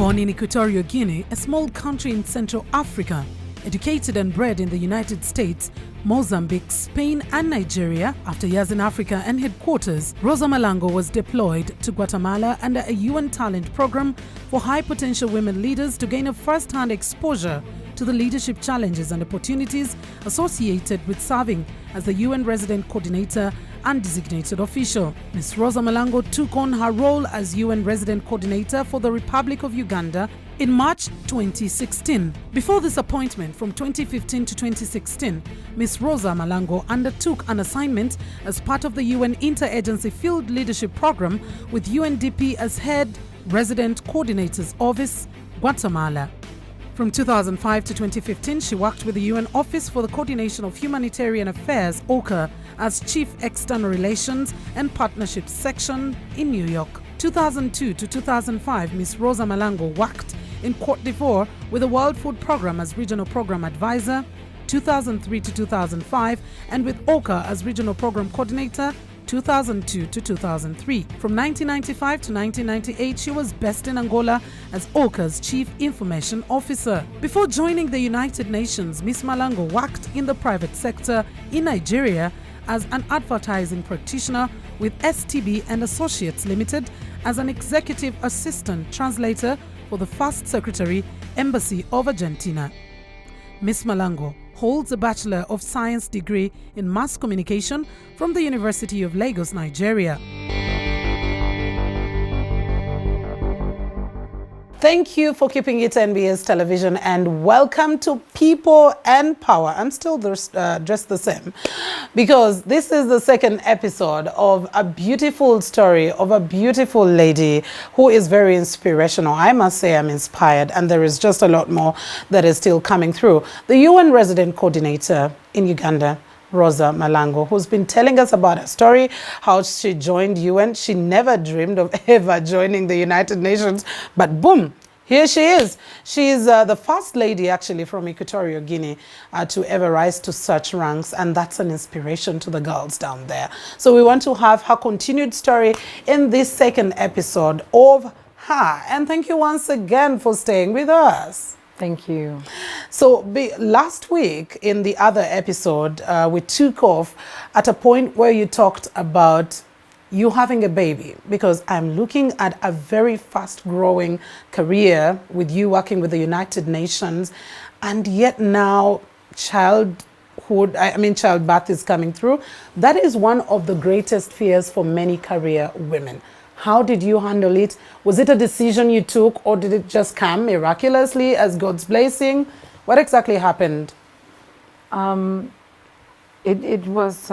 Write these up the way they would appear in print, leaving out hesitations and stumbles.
Born in Equatorial Guinea, a small country in Central Africa, educated and bred in the United States, Mozambique, Spain and Nigeria, after years in Africa and headquarters, Rosa Malango was deployed to Guatemala under a UN talent program for high-potential women leaders to gain a first-hand exposure to the leadership challenges and opportunities associated with serving as the UN resident coordinator and designated official. Ms. Rosa Malango took on her role as UN resident coordinator for the Republic of Uganda in March 2016. Before this appointment, from 2015 to 2016, Ms. Rosa Malango undertook an assignment as part of the UN Interagency Field Leadership Program with UNDP as Head Resident Coordinator's Office, Guatemala. From 2005 to 2015, she worked with the UN Office for the Coordination of Humanitarian Affairs, OCHA, as Chief External Relations and Partnerships Section in New York. 2002 to 2005, Ms. Rosa Malango worked in Côte d'Ivoire with the World Food Programme as Regional Program Advisor, 2003 to 2005, and with OCHA as Regional Program Coordinator, 2002 to 2003. From 1995 to 1998, she was based in Angola as OCHA's Chief Information Officer. Before joining the United Nations, Ms. Malango worked in the private sector in Nigeria as an advertising practitioner with STB and Associates Limited as an executive assistant translator for the First Secretary, Embassy of Argentina. Ms. Malango holds a Bachelor of Science degree in Mass Communication from the University of Lagos, Nigeria. Thank you for keeping it NBS Television and welcome to People and Power. I'm still dressed the same because this is the second episode of a beautiful story of a beautiful lady who is very inspirational. I must say I'm inspired, and there is just a lot more that is still coming through. The UN Resident Coordinator in Uganda, Rosa Malango, who's been telling us about her story, how she joined UN. She never dreamed of ever joining the United Nations, but boom, here she is. She is the first lady actually from Equatorial Guinea to ever rise to such ranks, and that's an inspiration to the girls down there. So we want to have her continued story in this second episode of her. And thank you once again for staying with us. Thank you. So last week in the other episode, we took off at a point where you talked about you having a baby, because I'm looking at a very fast growing career with you working with the United Nations, and yet now childbirth is coming through. That is one of the greatest fears for many career women. How did you handle it? Was it a decision you took, or did it just come miraculously as God's blessing? What exactly happened? It was,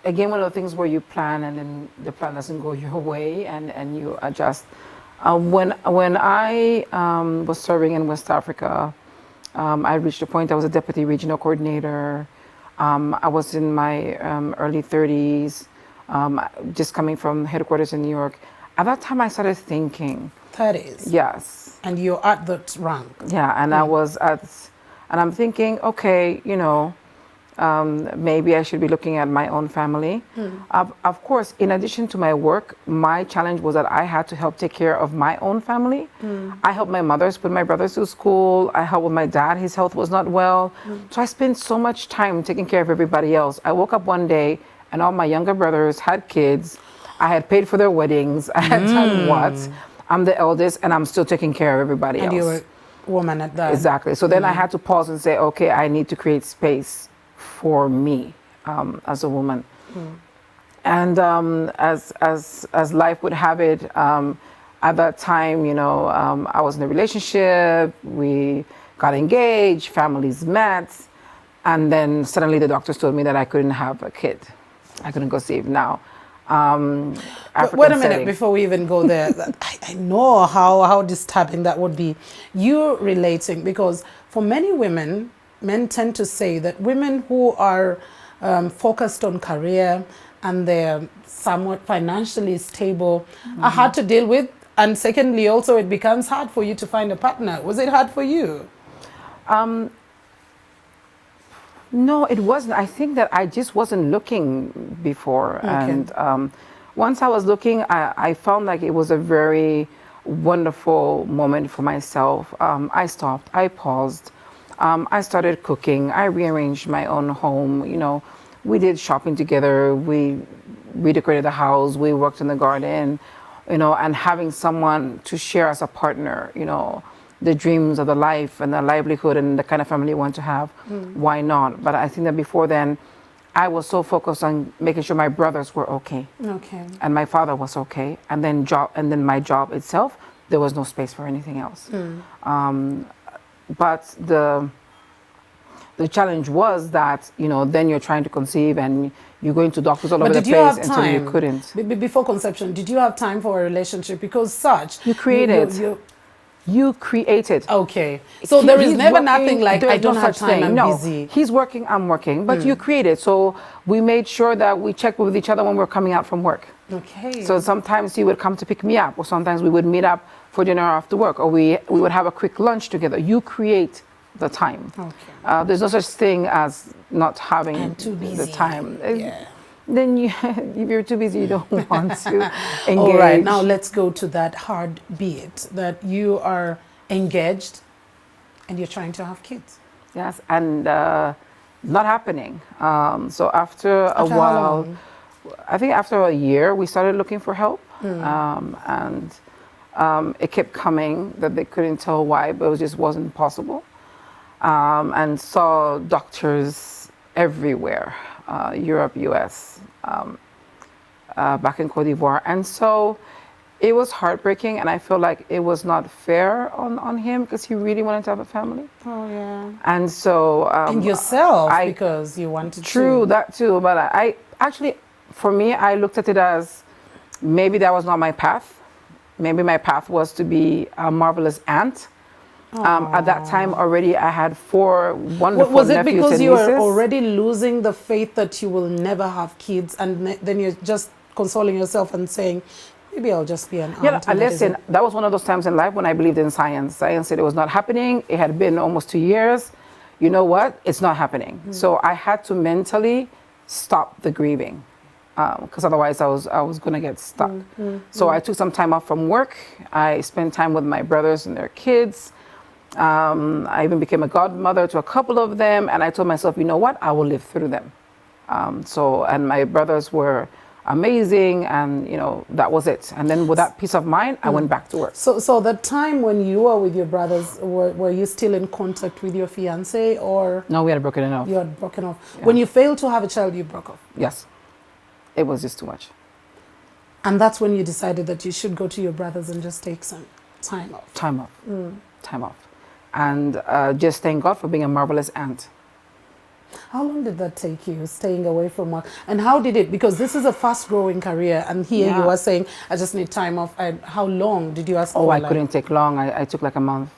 again, one of the things where you plan and then the plan doesn't go your way and you adjust. When I was serving in West Africa, I reached a point I was a deputy regional coordinator. I was in my early 30s. Just coming from headquarters in New York. At that time, I started thinking. 30s? Yes. And you're at that rank? Yeah, and I'm thinking, okay, maybe I should be looking at my own family. Of course, in addition to my work, my challenge was that I had to help take care of my own family. I helped my mother put my brothers to school. I helped with my dad. His health was not well. So I spent so much time taking care of everybody else. I woke up one day and all my younger brothers had kids. I had paid for their weddings. I had done what? I'm the eldest, and I'm still taking care of everybody else. And you were a woman at that. Exactly. So then I had to pause and say, okay, I need to create space for me as a woman. And as life would have it, at that time, I was in a relationship. We got engaged. Families met. And then suddenly the doctors told me that I couldn't have a kid. I couldn't conceive now. Wait a minute before we even go there. I know how disturbing that would be. You relating, because for many women, men tend to say that women who are focused on career and they're somewhat financially stable are hard to deal with. And secondly, also it becomes hard for you to find a partner. Was it hard for you? No, it wasn't. I think that I just wasn't looking before. Okay. And once I was looking, I found like it was a very wonderful moment for myself. I stopped, I paused, I started cooking, I rearranged my own home, you know, we did shopping together, we redecorated the house, we worked in the garden, you know, and having someone to share as a partner, you know, the dreams of the life and the livelihood and the kind of family you want to have, why not? But I think that before then, I was so focused on making sure my brothers were okay. Okay. And my father was okay. And then my job itself, there was no space for anything else. But the challenge was that, you know, then you're trying to conceive and you're going to doctors all over the place until you couldn't. Before conception, did you have time for a relationship? Because such you created. You created. Okay. So there is never nothing like I don't have time, I'm no, busy. He's working, I'm working, but you created. So we made sure that we checked with each other when we're coming out from work. Okay. So sometimes he would come to pick me up, or sometimes we would meet up for dinner after work, or we would have a quick lunch together. You create the time. Okay. There's no such thing as not having the time. Yeah. Then if you're too busy, you don't want to engage. All right, now let's go to that hard bit that you are engaged and you're trying to have kids. Yes, and not happening. So after a while, I think after a year, we started looking for help. And it kept coming that they couldn't tell why, but it just wasn't possible. And saw doctors everywhere. Europe, US, back in Cote d'Ivoire. And so it was heartbreaking, and I feel like it was not fair on him because he really wanted to have a family. Oh, yeah. And so... and yourself, because you wanted to. True, that too. But I actually, for me, I looked at it as maybe that was not my path. Maybe my path was to be a marvelous aunt. At that time already I had 4 wonderful Was it nephews because and you nieces. were already losing the faith that you will never have kids, and then you're just consoling yourself and saying, maybe I'll just be an aunt? Yeah, listen, that was one of those times in life when I believed in science. Science said it was not happening. It had been almost 2 years. You know what? It's not happening. So I had to mentally stop the grieving. Because otherwise I was going to get stuck. So I took some time off from work. I spent time with my brothers and their kids. I even became a godmother to a couple of them, and I told myself, you know what, I will live through them. And my brothers were amazing, and you know, that was it. And then with that peace of mind, I went back to work. So the time when you were with your brothers, were you still in contact with your fiance, or? No, we had broken it off. You had broken off. Yeah. When you failed to have a child, you broke off? Yes. It was just too much. And that's when you decided that you should go to your brothers and just take some time off? Time off. Time off. And just thank God for being a marvelous aunt. How long did that take you, staying away from work? And how did it, because this is a fast-growing career, and here you are saying, I just need time off. And how long did you ask for? Oh, I couldn't take long. I took like a month,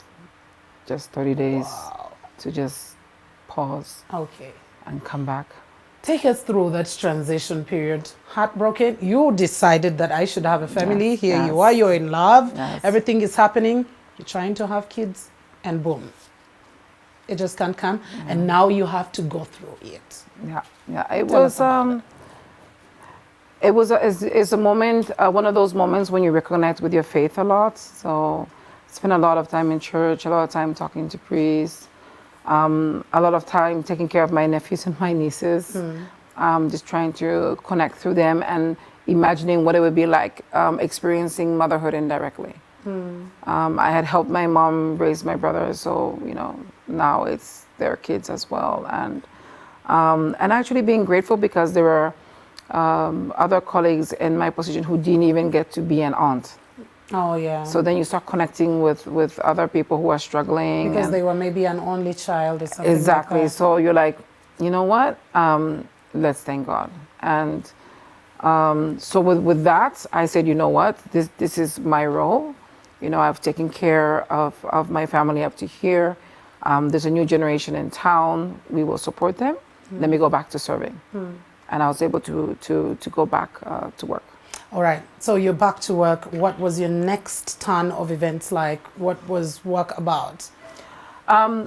just 30 days to just pause and come back. Take us through that transition period. Heartbroken, you decided that I should have a family. Here you are, you're in love, everything is happening, you're trying to have kids, and boom. It just can't come, and now you have to go through it. It's a moment, one of those moments when you reconnect with your faith a lot. So spend a lot of time in church, a lot of time talking to priests, a lot of time taking care of my nephews and my nieces, just trying to connect through them and imagining what it would be like experiencing motherhood indirectly. I had helped my mom raise my brothers, so you know, now it's their kids as well, and actually being grateful because there were other colleagues in my position who didn't even get to be an aunt. Oh yeah. So then you start connecting with other people who are struggling because they were maybe an only child or something. Exactly. Like that. So you're like, you know what? Let's thank God. And so with that, I said, you know what? This is my role. You know, I've taken care of my family up to here. There's a new generation in town. We will support them. Let me go back to serving. And I was able to go back to work. All right. So you're back to work. What was your next turn of events like? What was work about?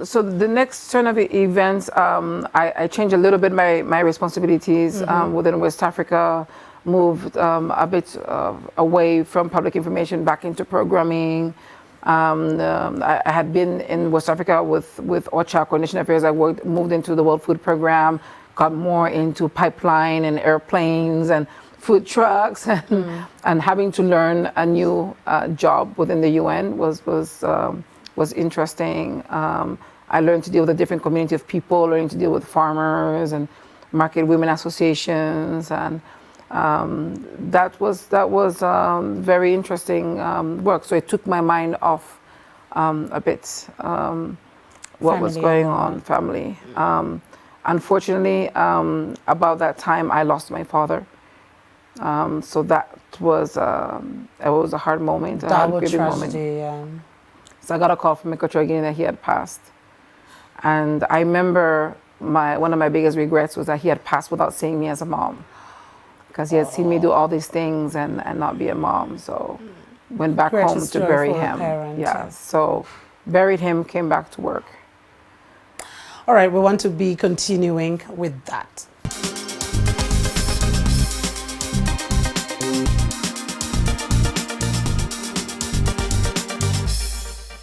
So the next turn of events, I changed a little bit my responsibilities within West Africa. moved a bit away from public information back into programming. I had been in West Africa with OCHA, Coordination Affairs. I moved into the World Food Program, got more into pipeline and airplanes and food trucks, and having to learn a new job within the UN was interesting. I learned to deal with a different community of people, learning to deal with farmers and market women associations, and that was very interesting work. So it took my mind off a bit what was going on, family. Unfortunately, about that time, I lost my father. So that was it was a hard moment, a hard grieving moment. So I got a call from Equatorial Guinea that he had passed, and I remember one of my biggest regrets was that he had passed without seeing me as a mom, because he had seen me do all these things and not be a mom. So went back home to bury him. Yeah, so buried him, came back to work. All right, we want to be continuing with that.